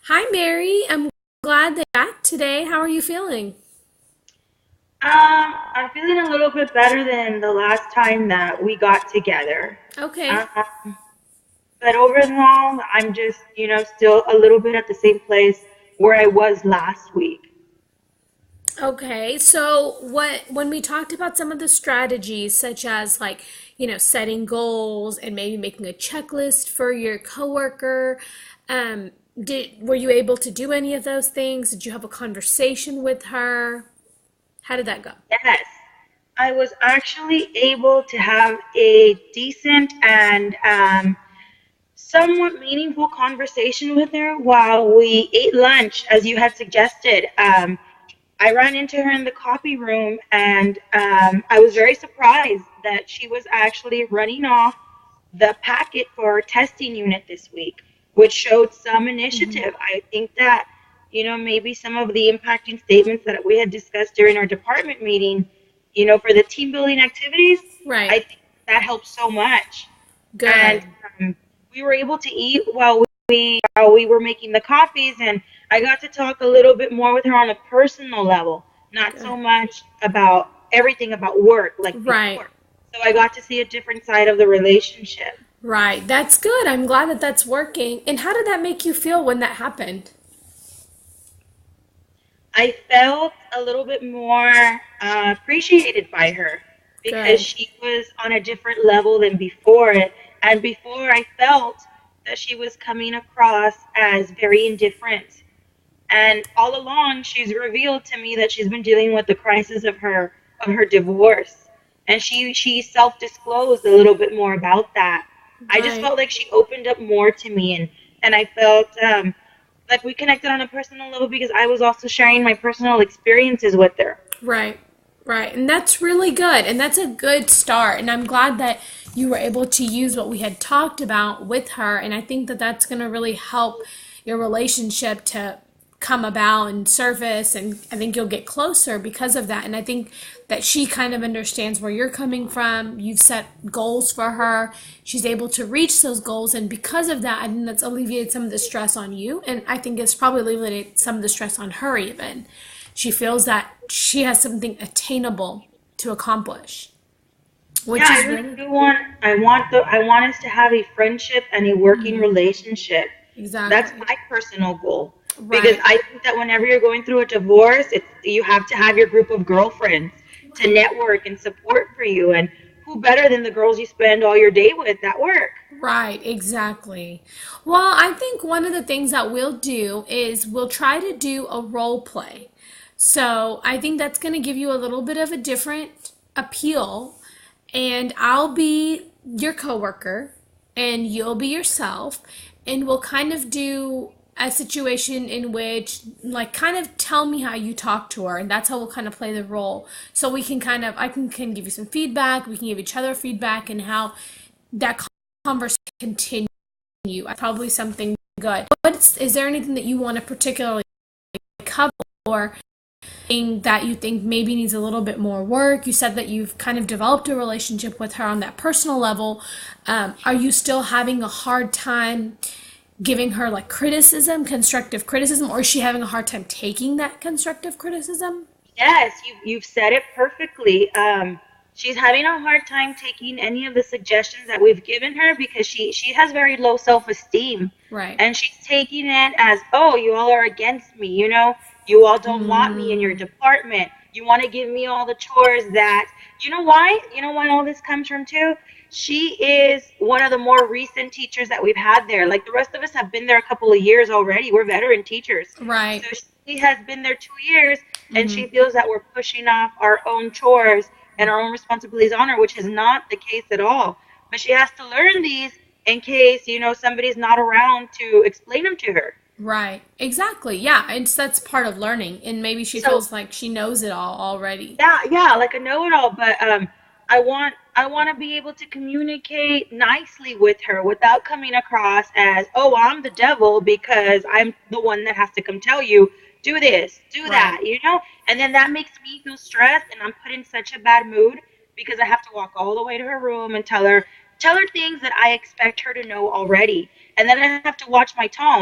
Hi, Mary. I'm glad that you're back today. How are you feeling? I'm feeling a little bit better than the last time that we got together. Okay. Um, but overall, I'm just, still a little bit at the same place where I was last week. Okay. So, when we talked about some of the strategies, such as setting goals and maybe making a checklist for your coworker, were you able to do any of those things? Did you have a conversation with her? How did that go? Yes, I was actually able to have a decent and somewhat meaningful conversation with her while we ate lunch, as you had suggested. I ran into her in the coffee room, and I was very surprised that she was actually running off the packet for our testing unit this week, which showed some Hmm. initiative. I think that, maybe some of the impacting statements that we had discussed during our department meeting, for the team building activities, Right. I think that helped so much. And Good. we were able to eat while we were making the coffees, and I got to talk a little bit more with her on a personal level, not Good. so much about everything about work like Right. before. So I got to see a different side of the relationship. Right. That's good. I'm glad that that's working. And how did that make you feel when that happened? I felt a little bit more appreciated by her because Good. she was on a different level than before. And before, I felt that she was coming across as very indifferent. And all along, she's revealed to me that she's been dealing with the crisis of her divorce, and she self disclosed a little bit more about that. I just Right. felt like she opened up more to me, and I felt like we connected on a personal level because I was also sharing my personal experiences with her. Right. Right. And that's really good. And that's a good start. And I'm glad that you were able to use what we had talked about with her. And I think that that's going to really help your relationship to come about and surface. And I think you'll get closer because of that. And I think that she kind of understands where you're coming from. You've set goals for her. She's able to reach those goals. And because of that, I think that's alleviated some of the stress on you. And I think it's probably alleviated some of the stress on her even. She feels that she has something attainable to accomplish, Yeah, which I is really really do I want us to have a friendship and a working relationship. That's exactly my personal goal. Because right. I think that whenever you're going through a divorce, you have to have your group of girlfriends to network and support for you. And who better than the girls you spend all your day with at work? Right, exactly. Well, I think one of the things that we'll do is we'll try to do a role play. So I think that's going to give you a little bit of a different appeal. And I'll be your coworker, and you'll be yourself, and we'll kind of do a situation in which, like, kind of tell me how you talk to her, and that's how we'll kind of play the role. So we can kind of, I can give you some feedback, we can give each other feedback, and how that conversation continue. Probably something good. Is there anything that you want to particularly cover, or thing that you think maybe needs a little bit more work? You said that you've kind of developed a relationship with her on that personal level. Are you still having a hard time giving her like criticism, constructive criticism, or is she having a hard time taking that constructive criticism? Yes, you've said it perfectly. She's having a hard time taking any of the suggestions that we've given her because she has very low self-esteem, Right. and she's taking it as, oh, you all are against me. You all don't want me in your Mm, department. You want to give me all the chores that. You know why? You know why all this comes from too? She is one of the more recent teachers that we've had there. Like the rest of us have been there a couple of years already. We're veteran teachers. right. So she has been there 2 years, and she feels that we're pushing off our own chores and our own responsibilities on her, which is not the case at all. But she has to learn these in case, somebody's not around to explain them to her. Right. Exactly. Yeah. It's that's part of learning. And maybe she So feels like she knows it all already. yeah, yeah, like a know-it-all, but I want to be able to communicate nicely with her without coming across as, "Oh, I'm the devil because I'm the one that has to come tell you do this, do Right. that." And then that makes me feel stressed, and I'm put in such a bad mood because I have to walk all the way to her room and tell her things that I expect her to know already. And then I have to watch my tone